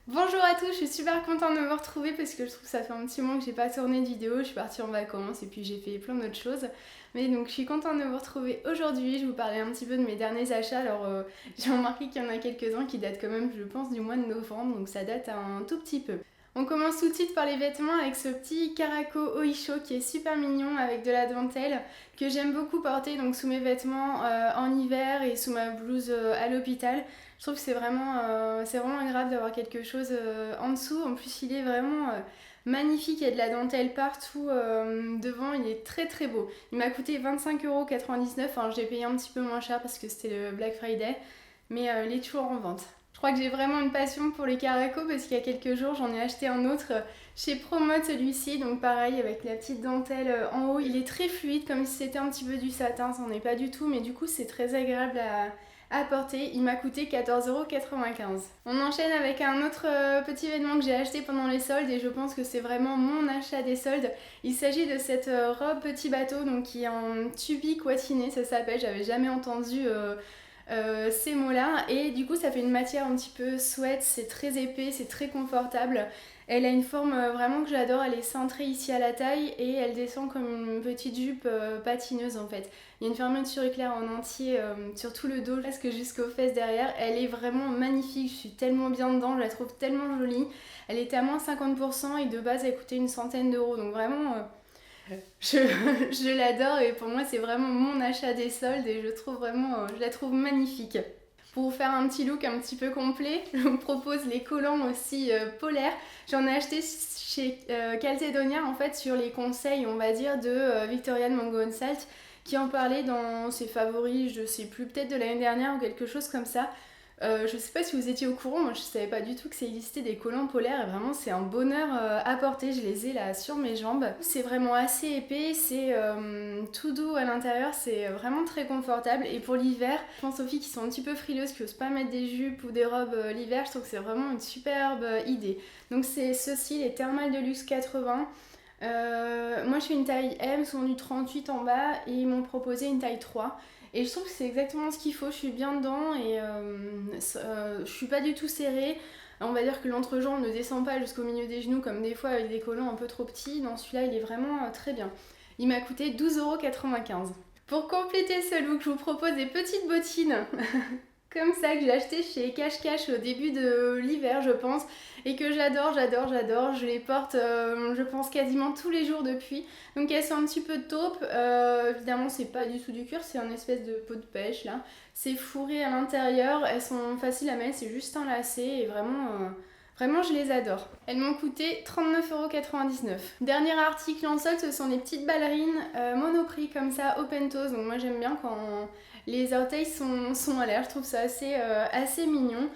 Bonjour à tous, je suis super contente de vous retrouver parce que je trouve que ça fait un petit moment que j'ai pas tourné de vidéo, je suis partie en vacances et puis j'ai fait plein d'autres choses. Mais donc je suis contente de vous retrouver aujourd'hui, je vais vous parler un petit peu de mes derniers achats. J'ai remarqué qu'il y en a quelques-uns qui datent quand même je pense du mois de novembre, donc ça date un tout petit peu. On commence tout de suite par les vêtements avec ce petit Caraco Oisho qui est super mignon avec de la dentelle que j'aime beaucoup porter donc sous mes vêtements en hiver et sous ma blouse à l'hôpital. Je trouve que c'est vraiment agréable d'avoir quelque chose en dessous. En plus, il est vraiment magnifique. Il y a de la dentelle partout devant. Il est très très beau. Il m'a coûté 25,99 €. Enfin, je l'ai payé un petit peu moins cher parce que c'était le Black Friday. Mais il est toujours en vente. Je crois que j'ai vraiment une passion pour les Caraco parce qu'il y a quelques jours, j'en ai acheté un autre chez Promode celui-ci. Donc pareil, avec la petite dentelle en haut. Il est très fluide, comme si c'était un petit peu du satin. Ça n'en est pas du tout. Mais du coup, c'est très agréable à porter. Il m'a coûté 14,95 €. On enchaîne avec un autre petit vêtement que j'ai acheté pendant les soldes et je pense que c'est vraiment mon achat des soldes. Il s'agit de cette robe petit bateau donc qui est en tubi coitiné, ça s'appelle. J'avais jamais entendu ces mots-là et du coup ça fait une matière un petit peu sweat, c'est très épais, c'est très confortable. Elle a une forme vraiment que j'adore, elle est cintrée ici à la taille et elle descend comme une petite jupe patineuse en fait. Il y a une fermeture éclair en entier sur tout le dos, presque jusqu'aux fesses derrière. Elle est vraiment magnifique, je suis tellement bien dedans, je la trouve tellement jolie. Elle était à moins 50% et de base elle coûtait une centaine d'euros, donc vraiment je, je l'adore et pour moi c'est vraiment mon achat des soldes et je la trouve magnifique. Pour vous faire un petit look un petit peu complet, je vous propose les collants aussi polaires. J'en ai acheté chez Calzedonia en fait sur les conseils on va dire de Victorian Mango and Salt qui en parlait dans ses favoris, je sais plus, peut-être de l'année dernière ou quelque chose comme ça. Je sais pas si vous étiez au courant, moi je savais pas du tout que ça existait des collants polaires et vraiment c'est un bonheur à porter, je les ai là sur mes jambes. C'est vraiment assez épais, c'est tout doux à l'intérieur, c'est vraiment très confortable et pour l'hiver, je pense aux filles qui sont un petit peu frileuses, qui osent pas mettre des jupes ou des robes l'hiver, je trouve que c'est vraiment une superbe idée. Donc c'est ceci, les Thermal Deluxe 80. Moi je fais une taille M, sont du 38 en bas et ils m'ont proposé une taille 3. Et je trouve que c'est exactement ce qu'il faut, je suis bien dedans et je suis pas du tout serrée. On va dire que l'entrejambe ne descend pas jusqu'au milieu des genoux comme des fois avec des collants un peu trop petits. Non, celui-là il est vraiment très bien. Il m'a coûté 12,95 €. Pour compléter ce look, je vous propose des petites bottines comme ça que j'ai acheté chez Cash Cash au début de l'hiver je pense et que j'adore, je les porte je pense quasiment tous les jours depuis. Donc elles sont un petit peu taupe, évidemment c'est pas du tout du cuir, c'est un espèce de peau de pêche là. C'est fourré à l'intérieur, elles sont faciles à mettre, c'est juste un lacet et vraiment je les adore. Elles m'ont coûté 39,99 €. Dernier article en solde, ce sont des petites ballerines Monoprix comme ça, open toes. Donc moi j'aime bien quand les orteils sont à l'air, je trouve ça assez mignon.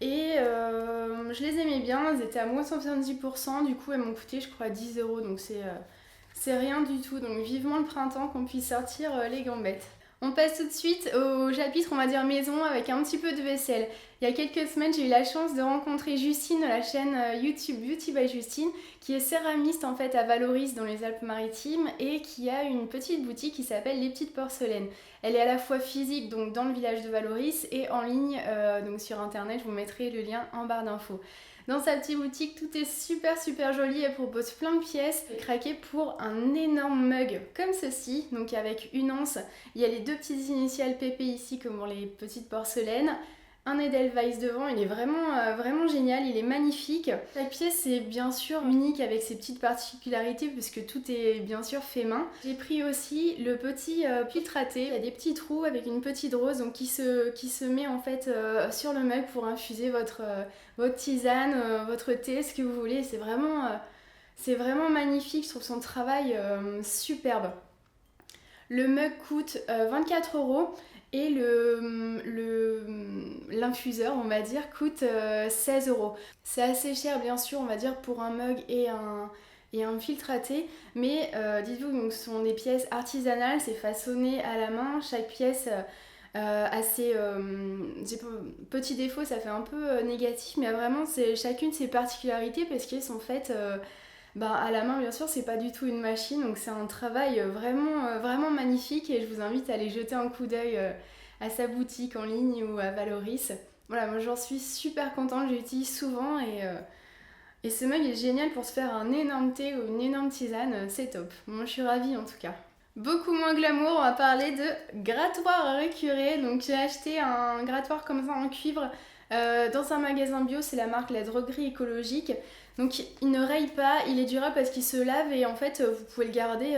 Et je les aimais bien, elles étaient à moins 70%, du coup elles m'ont coûté je crois 10 €, donc c'est rien du tout. Donc vivement le printemps qu'on puisse sortir les gambettes. On passe tout de suite au chapitre, on va dire maison, avec un petit peu de vaisselle. Il y a quelques semaines, j'ai eu la chance de rencontrer Justine de la chaîne YouTube Beauty by Justine, qui est céramiste en fait à Valoris dans les Alpes-Maritimes et qui a une petite boutique qui s'appelle Les Petites Porcelaines. Elle est à la fois physique, donc dans le village de Valoris, et en ligne, donc sur internet, je vous mettrai le lien en barre d'infos. Dans sa petite boutique, tout est super joli, elle propose plein de pièces. J'ai craqué pour un énorme mug comme ceci, donc avec une anse. Il y a les deux petites initiales PP ici comme pour les petites porcelaines. Un Edelweiss devant, il est vraiment génial, il est magnifique. Chaque pièce est bien sûr unique avec ses petites particularités puisque tout est bien sûr fait main. J'ai pris aussi le petit filtraté, il y a des petits trous avec une petite rose donc qui se met en fait sur le mug pour infuser votre tisane, votre thé, ce que vous voulez. C'est vraiment magnifique, je trouve son travail superbe. Le mug coûte 24 € et l'infuseur, on va dire, coûte 16 €. C'est assez cher, bien sûr, on va dire, pour un mug et un filtre à thé, mais dites-vous que ce sont des pièces artisanales, c'est façonné à la main, chaque pièce a ses petits défauts, ça fait un peu négatif, mais vraiment, c'est chacune ses particularités parce qu'elles sont faites à la main bien sûr, c'est pas du tout une machine, donc c'est un travail vraiment magnifique et je vous invite à aller jeter un coup d'œil à sa boutique en ligne ou à Valoris. Voilà, moi j'en suis super contente, j'utilise souvent et ce mug est génial pour se faire un énorme thé ou une énorme tisane, c'est top. Moi je suis ravie en tout cas. Beaucoup moins glamour, on va parler de grattoir à récurer. Donc j'ai acheté un grattoir comme ça en cuivre dans un magasin bio, c'est la marque La Droguerie Écologique. Donc il ne raye pas, il est durable parce qu'il se lave et en fait vous pouvez le garder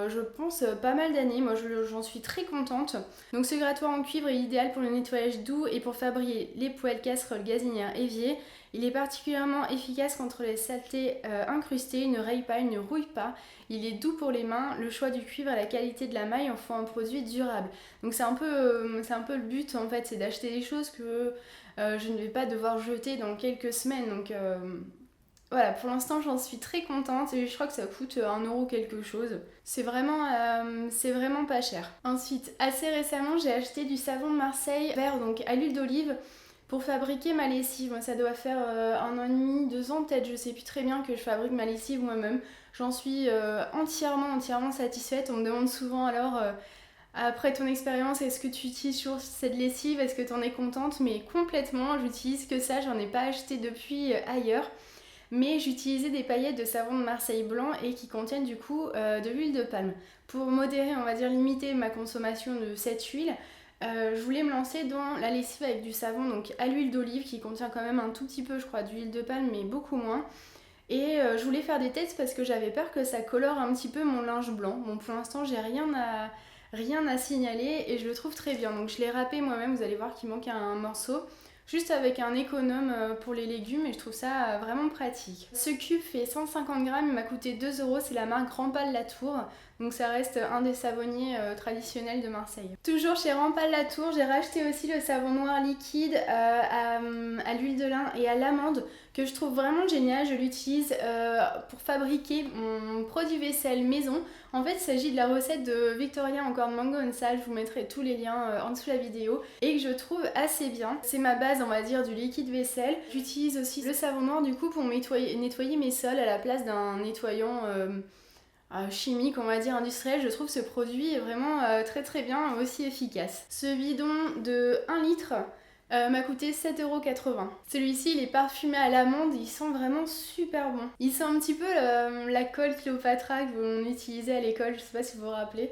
je pense pas mal d'années. Moi j'en suis très contente. Donc ce grattoir en cuivre est idéal pour le nettoyage doux et pour fabriquer les poêles, casseroles, gazinières, éviers. Il est particulièrement efficace contre les saletés incrustées, il ne raye pas, il ne rouille pas. Il est doux pour les mains, le choix du cuivre et la qualité de la maille en font un produit durable. Donc c'est un peu le but en fait, c'est d'acheter des choses que je ne vais pas devoir jeter dans quelques semaines. Donc voilà, pour l'instant j'en suis très contente et je crois que ça coûte 1 € quelque chose. C'est vraiment pas cher. Ensuite, assez récemment, j'ai acheté du savon de Marseille vert, donc à l'huile d'olive, pour fabriquer ma lessive. Moi, ça doit faire 1 an et demi, 2 ans peut-être, je sais plus très bien que je fabrique ma lessive moi-même. J'en suis entièrement satisfaite. On me demande souvent alors, après ton expérience, est-ce que tu utilises toujours cette lessive? Est-ce que tu en es contente? Mais complètement, j'utilise que ça, j'en ai pas acheté depuis ailleurs. Mais j'utilisais des paillettes de savon de Marseille blanc et qui contiennent du coup de l'huile de palme. Pour modérer, on va dire limiter ma consommation de cette huile, je voulais me lancer dans la lessive avec du savon donc à l'huile d'olive qui contient quand même un tout petit peu je crois d'huile de palme mais beaucoup moins. Et je voulais faire des tests parce que j'avais peur que ça colore un petit peu mon linge blanc. Bon pour l'instant j'ai rien à signaler et je le trouve très bien. Donc je l'ai râpé moi-même, vous allez voir qu'il manque un morceau. Juste avec un économe pour les légumes et je trouve ça vraiment pratique. Ce cube fait 150 grammes, il m'a coûté 2 €, c'est la marque Rampal Latour. Donc ça reste un des savonniers traditionnels de Marseille. Toujours chez Rampal Latour, j'ai racheté aussi le savon noir liquide à l'huile de lin et à l'amande que je trouve vraiment génial. Je l'utilise pour fabriquer mon produit vaisselle maison. En fait, il s'agit de la recette de Victoria encore de Mango and Sal. Je vous mettrai tous les liens en dessous de la vidéo et que je trouve assez bien. C'est ma base, on va dire, du liquide vaisselle. J'utilise aussi le savon noir du coup pour nettoyer mes sols à la place d'un nettoyant chimique, on va dire industriel. Je trouve ce produit vraiment très très bien, aussi efficace. Ce bidon de 1 litre m'a coûté 7,80 €. Celui-ci, il est parfumé à l'amande, il sent vraiment super bon. Il sent un petit peu la colle Cléopatra que l'on utilisait à l'école, je sais pas si vous vous rappelez.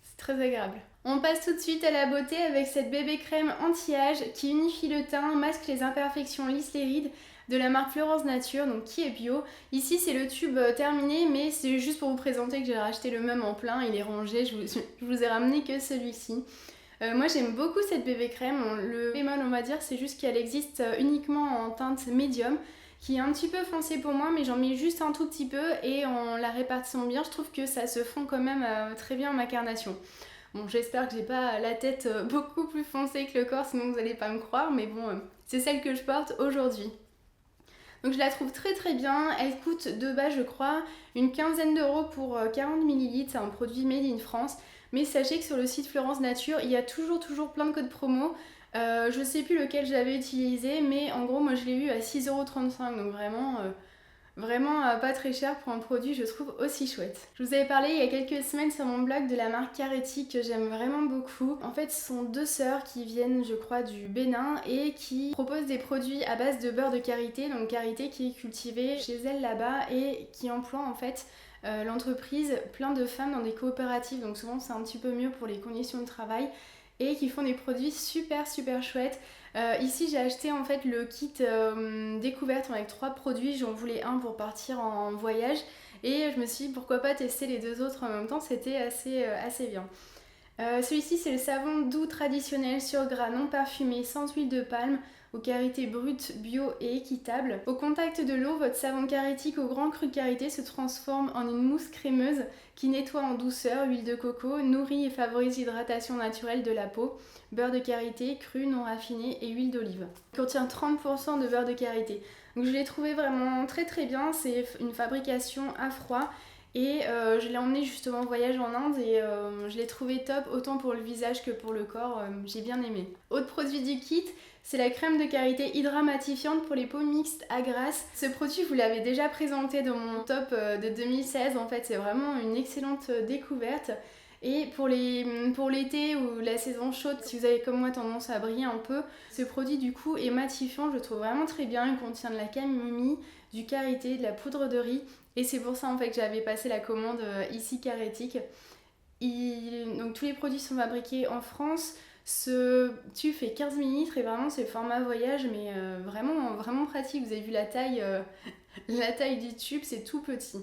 C'est très agréable. On passe tout de suite à la beauté avec cette bébé crème anti-âge qui unifie le teint, masque les imperfections, lisse les rides, de la marque Florence Nature, donc qui est bio. Ici c'est le tube terminé, mais c'est juste pour vous présenter que j'ai racheté le même en plein, il est rangé, je vous ai ramené que celui-ci. Moi j'aime beaucoup cette bébé crème, le bémol on va dire c'est juste qu'elle existe uniquement en teinte médium, qui est un petit peu foncé pour moi, mais j'en mets juste un tout petit peu et en la répartissant bien, je trouve que ça se fond quand même très bien en ma carnation. Bon, j'espère que j'ai pas la tête beaucoup plus foncée que le corps, sinon vous allez pas me croire, mais bon, c'est celle que je porte aujourd'hui. Donc je la trouve très très bien, elle coûte de base je crois une quinzaine d'euros pour 40 ml, c'est un produit made in France. Mais sachez que sur le site Florence Nature, il y a toujours plein de codes promo. Je sais plus lequel j'avais utilisé, mais en gros moi je l'ai eu à 6,35 €, donc vraiment pas très cher pour un produit je trouve aussi chouette. Je vous avais parlé il y a quelques semaines sur mon blog de la marque Caretti que j'aime vraiment beaucoup. En fait ce sont 2 sœurs qui viennent je crois du Bénin et qui proposent des produits à base de beurre de karité, donc karité qui est cultivé chez elles là-bas et qui emploie en fait l'entreprise plein de femmes dans des coopératives, donc souvent c'est un petit peu mieux pour les conditions de travail et qui font des produits super chouettes. Ici j'ai acheté en fait le kit découverte avec 3 produits, j'en voulais un pour partir en voyage et je me suis dit pourquoi pas tester les 2 autres en même temps, c'était assez bien. Celui-ci c'est le savon doux traditionnel sur gras non parfumé sans huile de palme aux qualités brutes, bio et équitables. Au contact de l'eau, votre savon carétique au grand cru de karité se transforme en une mousse crémeuse qui nettoie en douceur, huile de coco, nourrit et favorise l'hydratation naturelle de la peau, beurre de karité, cru, non raffiné et huile d'olive. Il contient 30% de beurre de karité. Donc je l'ai trouvé vraiment très bien, c'est une fabrication à froid. Et je l'ai emmené justement en voyage en Inde et je l'ai trouvé top autant pour le visage que pour le corps, j'ai bien aimé. Autre produit du kit, c'est la crème de karité hydramatifiante pour les peaux mixtes à grasse. Ce produit, vous l'avez déjà présenté dans mon top de 2016, en fait c'est vraiment une excellente découverte. Et pour l'été ou la saison chaude, si vous avez comme moi tendance à briller un peu, ce produit du coup est matifiant, je le trouve vraiment très bien. Il contient de la camomille, du karité, de la poudre de riz. Et c'est pour ça en fait que j'avais passé la commande ici Carétique. Donc tous les produits sont fabriqués en France. Ce tube fait 15 ml et vraiment c'est le format voyage, mais vraiment pratique. Vous avez vu la taille du tube, c'est tout petit.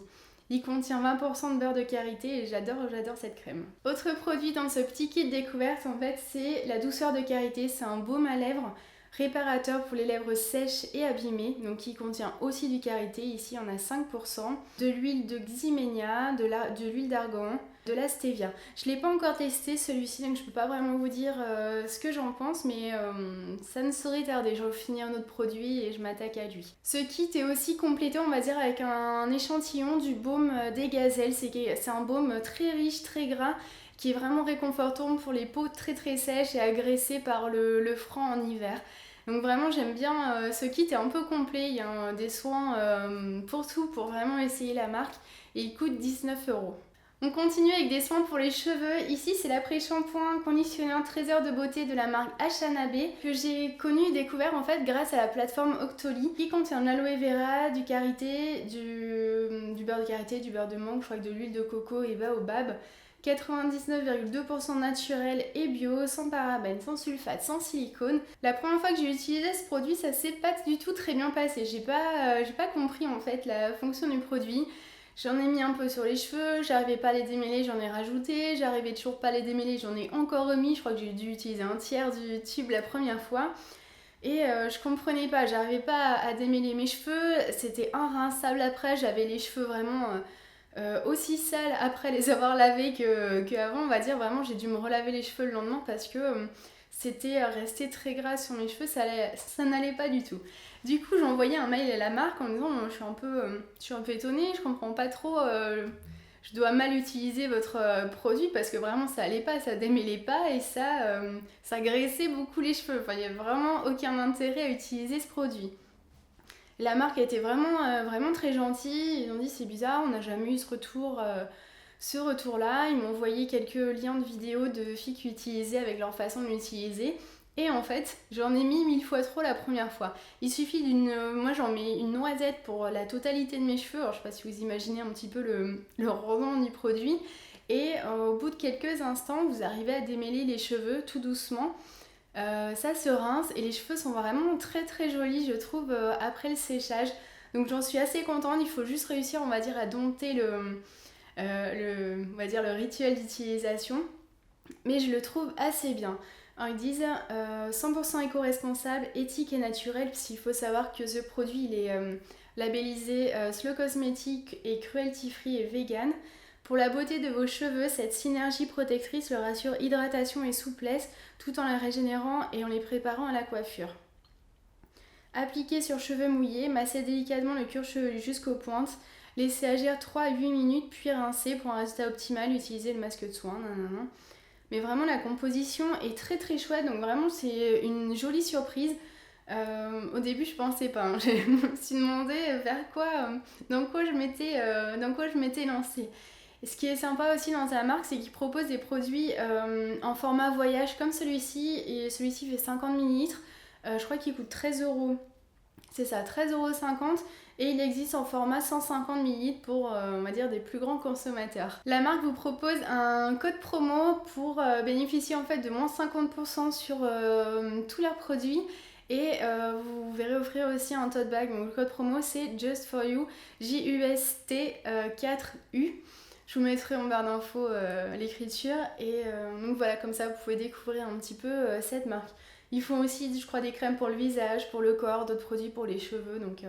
Il contient 20% de beurre de karité et j'adore cette crème. Autre produit dans ce petit kit découverte, en fait, c'est la douceur de karité. C'est un baume à lèvres réparateur pour les lèvres sèches et abîmées, donc qui contient aussi du karité. Ici, on a 5%, de l'huile de xyménia, de l'huile d'argan, de la stevia. Je ne l'ai pas encore testé celui-ci, donc je ne peux pas vraiment vous dire ce que j'en pense, mais ça ne saurait tarder. Je vais finir un autre produit et je m'attaque à lui. Ce kit est aussi complété, on va dire, avec un échantillon du baume des gazelles. C'est un baume très riche, très gras, qui est vraiment réconfortant pour les peaux très sèches et agressées par le froid en hiver. Donc vraiment j'aime bien, ce kit est un peu complet, il y a des soins pour tout, pour vraiment essayer la marque, et il coûte 19€. On continue avec des soins pour les cheveux. Ici c'est l'après-shampoing conditionnement Trésor de beauté de la marque Ashanabe que j'ai connu et découvert en fait grâce à la plateforme Octoly, qui contient de l'aloe vera, du karité, du beurre de karité, du beurre de mangue, je crois que de l'huile de coco et baobab. 99,2% naturel et bio, sans parabènes, sans sulfate, sans silicone. La première fois que j'ai utilisé ce produit, ça s'est pas du tout très bien passé. J'ai pas compris en fait la fonction du produit. J'en ai mis un peu sur les cheveux, j'arrivais pas à les démêler, j'en ai rajouté, j'arrivais toujours pas à les démêler, j'en ai encore remis. Je crois que j'ai dû utiliser un tiers du tube la première fois. Et je comprenais pas, j'arrivais pas à démêler mes cheveux, c'était inrinçable après, j'avais les cheveux vraiment aussi sales après les avoir lavés qu'avant, on va dire. Vraiment j'ai dû me relaver les cheveux le lendemain parce que c'était resté très gras sur mes cheveux, ça n'allait pas du tout. Du coup j'ai envoyé un mail à la marque en disant je suis un peu étonnée, je comprends pas trop, je dois mal utiliser votre produit parce que vraiment ça allait pas, ça démêlait pas et ça graissait beaucoup les cheveux. Enfin il n'y a vraiment aucun intérêt à utiliser ce produit. La marque a été vraiment très gentille, ils ont dit c'est bizarre, on n'a jamais eu ce retour-là. Ils m'ont envoyé quelques liens de vidéos de filles qui utilisaient avec leur façon de l'utiliser. Et en fait, j'en ai mis 1000 fois trop la première fois. Il suffit moi j'en mets une noisette pour la totalité de mes cheveux. Alors je sais pas si vous imaginez un petit peu le rendement du produit. Et au bout de quelques instants, vous arrivez à démêler les cheveux tout doucement. Ça se rince et les cheveux sont vraiment très jolis, je trouve, après le séchage. Donc j'en suis assez contente. Il faut juste réussir, on va dire, à dompter on va dire, le rituel d'utilisation. Mais je le trouve assez bien. Alors, ils disent 100% éco-responsable, éthique et naturel, puisqu'il faut savoir que ce produit il est labellisé Slow Cosmetic et cruelty free et vegan. Pour la beauté de vos cheveux, cette synergie protectrice leur assure hydratation et souplesse tout en les régénérant et en les préparant à la coiffure. Appliquez sur cheveux mouillés, massez délicatement le cuir chevelu jusqu'aux pointes, laissez agir 3 à 8 minutes puis rincez pour un résultat optimal, utilisez le masque de soin. Nanana. Mais vraiment la composition est très chouette, donc vraiment c'est une jolie surprise. Au début je pensais pas, hein. Je me suis demandé dans quoi je m'étais lancée. Et ce qui est sympa aussi dans sa marque, c'est qu'il propose des produits en format voyage comme celui-ci, et celui-ci fait 50 ml. Je crois qu'il coûte 13€. C'est ça, 13,50€. Et il existe en format 150 ml pour, on va dire, des plus grands consommateurs. La marque vous propose un code promo pour bénéficier en fait de moins 50% sur tous leurs produits. Et vous verrez offrir aussi un tote bag. Donc le code promo c'est Just For You, JUST4U. Je vous mettrai en barre d'infos l'écriture. Et donc voilà, comme ça vous pouvez découvrir un petit peu cette marque. Ils font aussi, je crois, des crèmes pour le visage, pour le corps, d'autres produits pour les cheveux. Donc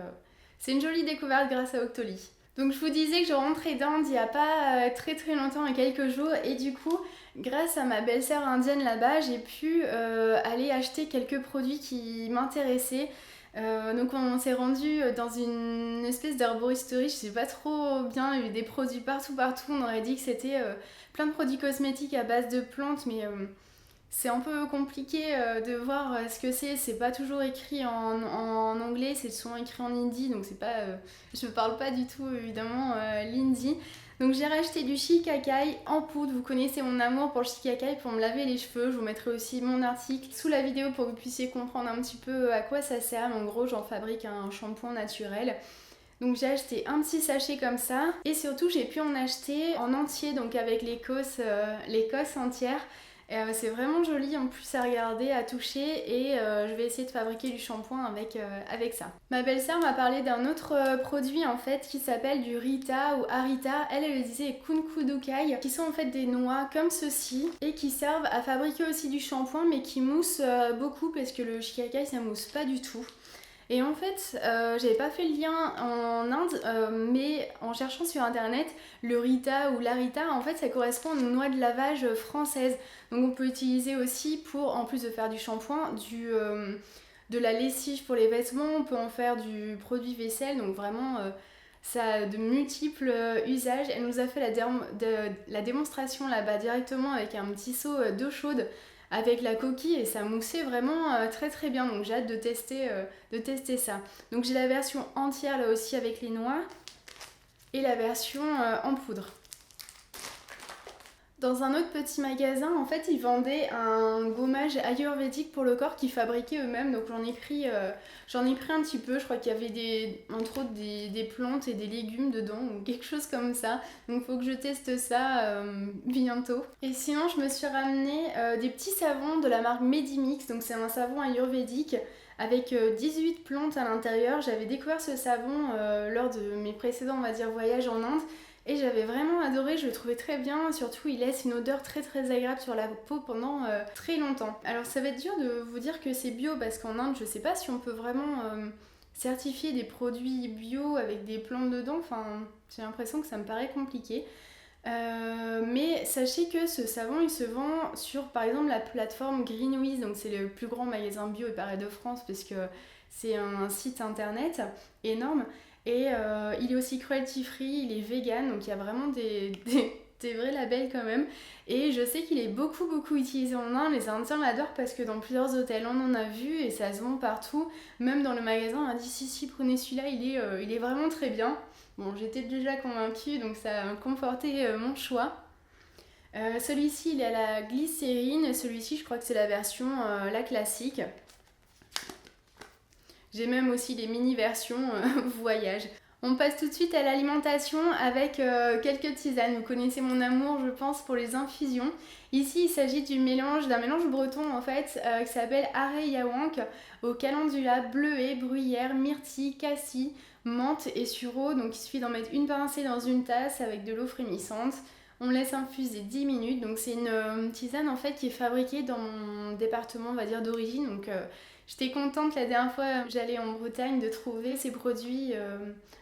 c'est une jolie découverte grâce à Octoly. Donc je vous disais que je rentrais d'Inde il n'y a pas très longtemps, il y a quelques jours. Et du coup, grâce à ma belle-sœur indienne là-bas, j'ai pu aller acheter quelques produits qui m'intéressaient. Donc on s'est rendu dans une espèce d'herboristerie, je sais pas trop bien, il y avait des produits partout. On aurait dit que c'était plein de produits cosmétiques à base de plantes, mais C'est un peu compliqué de voir ce que c'est pas toujours écrit en anglais, c'est souvent écrit en hindi, donc c'est pas, je parle pas du tout évidemment l'hindi. Donc j'ai racheté du shikakai en poudre, vous connaissez mon amour pour le shikakai pour me laver les cheveux, je vous mettrai aussi mon article sous la vidéo pour que vous puissiez comprendre un petit peu à quoi ça sert. En gros j'en fabrique un shampoing naturel. Donc j'ai acheté un petit sachet comme ça et surtout j'ai pu en acheter en entier, donc avec l'écosse entière. C'est vraiment joli en plus à regarder, à toucher et je vais essayer de fabriquer du shampoing avec ça. Ma belle-sœur m'a parlé d'un autre produit en fait qui s'appelle du Rita ou Arita. Elle disait Kunkudukai, qui sont en fait des noix comme ceci et qui servent à fabriquer aussi du shampoing mais qui moussent beaucoup parce que le shikakai ça mousse pas du tout. Et en fait, j'avais pas fait le lien en Inde, mais en cherchant sur internet, le Rita ou l'Arita, en fait, ça correspond aux noix de lavage françaises. Donc on peut utiliser aussi pour, en plus de faire du shampoing, de la lessive pour les vêtements, on peut en faire du produit vaisselle, donc vraiment ça a de multiples usages. Elle nous a fait la démonstration là-bas directement avec un petit seau d'eau chaude avec la coquille et ça moussait vraiment très très bien, donc j'ai hâte de tester ça. Donc j'ai la version entière là aussi avec les noix et la version en poudre. Dans un autre petit magasin, en fait, ils vendaient un gommage ayurvédique pour le corps qu'ils fabriquaient eux-mêmes. Donc j'en ai pris un petit peu. Je crois qu'il y avait entre autres des plantes et des légumes dedans ou quelque chose comme ça. Donc il faut que je teste ça bientôt. Et sinon, je me suis ramené des petits savons de la marque Medimix. Donc c'est un savon ayurvédique avec 18 plantes à l'intérieur. J'avais découvert ce savon lors de mes précédents, on va dire, voyages en Inde. Et j'avais vraiment adoré, je le trouvais très bien, surtout il laisse une odeur très très agréable sur la peau pendant très longtemps. Alors ça va être dur de vous dire que c'est bio parce qu'en Inde je sais pas si on peut vraiment certifier des produits bio avec des plantes dedans, enfin j'ai l'impression que ça me paraît compliqué. Mais sachez que ce savon il se vend sur par exemple la plateforme Greenwiz, donc c'est le plus grand magasin bio il paraît de France parce que c'est un site internet énorme. Et il est aussi cruelty free, il est vegan, donc il y a vraiment des vrais labels quand même. Et je sais qu'il est beaucoup utilisé en Inde, les Indiens l'adorent parce que dans plusieurs hôtels on en a vu et ça se vend partout. Même dans le magasin on a dit si prenez celui-là, il est vraiment très bien. Bon j'étais déjà convaincue donc ça a conforté mon choix. Celui-ci il est à la glycérine, celui-ci je crois que c'est la version la classique. J'ai même aussi des mini-versions voyage. On passe tout de suite à l'alimentation avec quelques tisanes. Vous connaissez mon amour, je pense, pour les infusions. Ici, il s'agit d'un mélange breton en fait qui s'appelle Aré Yawank au calendula, bleuet, bruyère, myrtille, cassis, menthe et sureau. Donc il suffit d'en mettre une pincée dans une tasse avec de l'eau frémissante. On laisse infuser 10 minutes. Donc c'est une tisane en fait qui est fabriquée dans mon département, on va dire, d'origine. Donc j'étais contente la dernière fois j'allais en Bretagne de trouver ces produits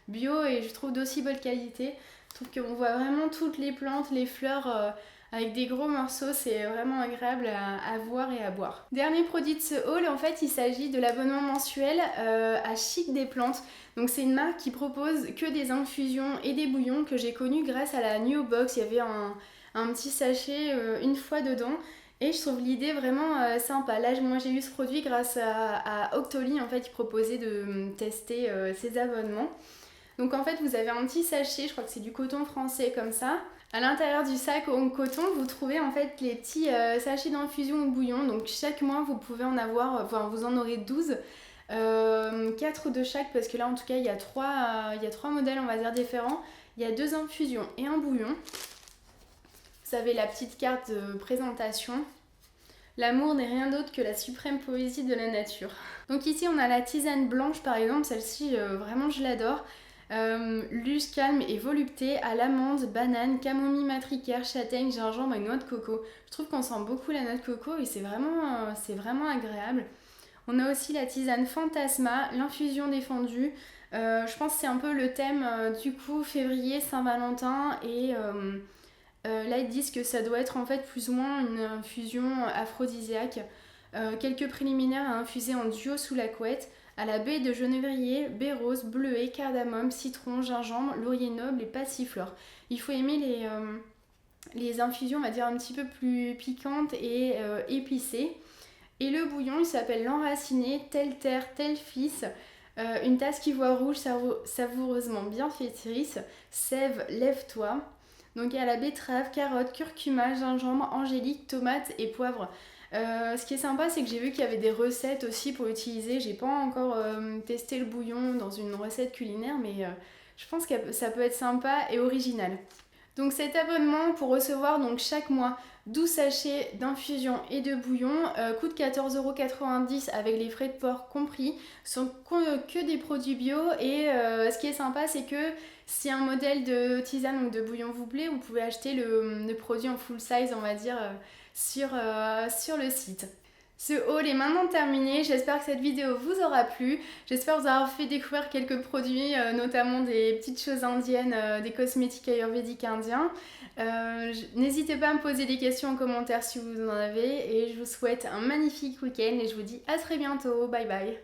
bio et je trouve d'aussi bonne qualité. Je trouve qu'on voit vraiment toutes les plantes, les fleurs avec des gros morceaux, c'est vraiment agréable à voir et à boire. Dernier produit de ce haul, en fait il s'agit de l'abonnement mensuel à Chic des plantes. Donc c'est une marque qui propose que des infusions et des bouillons que j'ai connus grâce à la New Box. Il y avait un petit sachet une fois dedans. Et je trouve l'idée vraiment sympa. Là, moi j'ai eu ce produit grâce à Octoly, en fait, qui proposait de tester ses abonnements. Donc en fait, vous avez un petit sachet, je crois que c'est du coton français comme ça. À l'intérieur du sac en coton, vous trouvez en fait les petits sachets d'infusion ou de bouillon. Donc chaque mois, vous pouvez en avoir, enfin vous en aurez 12. 4 de chaque parce que là en tout cas il y a 3 modèles on va dire différents. Il y a 2 infusions et un bouillon. Vous avez la petite carte de présentation. L'amour n'est rien d'autre que la suprême poésie de la nature. Donc ici on a la tisane blanche par exemple, celle-ci vraiment je l'adore. Luge calme et volupté à l'amande, banane, camomille matricaire, châtaigne, gingembre et noix de coco. Je trouve qu'on sent beaucoup la noix de coco et c'est vraiment agréable. On a aussi la tisane fantasma, l'infusion défendue. Je pense que c'est un peu le thème du coup février, Saint-Valentin et là ils disent que ça doit être en fait plus ou moins une infusion aphrodisiaque. Quelques préliminaires à infuser en duo sous la couette à la baie de genévrier, baie rose, bleuet, cardamome, citron, gingembre, laurier noble et passiflore. Il faut aimer les infusions, on va dire, un petit peu plus piquantes et épicées. Et le bouillon, il s'appelle l'enraciné, tel terre, tel fils. Une tasse qui voit rouge, savoureusement bienfaitrice. Sève, lève-toi. Donc il y a la betterave, carotte, curcuma, gingembre, angélique, tomate et poivre. Ce qui est sympa, c'est que j'ai vu qu'il y avait des recettes aussi pour utiliser. J'ai pas encore testé le bouillon dans une recette culinaire, mais je pense que ça peut être sympa et original. Donc cet abonnement pour recevoir donc chaque mois 12 sachets d'infusion et de bouillon coûte 14,90 € avec les frais de port compris. Ce sont que des produits bio et ce qui est sympa c'est que si un modèle de tisane ou de bouillon vous plaît, vous pouvez acheter le produit en full size on va dire sur le site. Ce haul est maintenant terminé, j'espère que cette vidéo vous aura plu, j'espère vous avoir fait découvrir quelques produits, notamment des petites choses indiennes, des cosmétiques ayurvédiques indiens. N'hésitez pas à me poser des questions en commentaire si vous en avez et je vous souhaite un magnifique week-end et je vous dis à très bientôt, bye bye.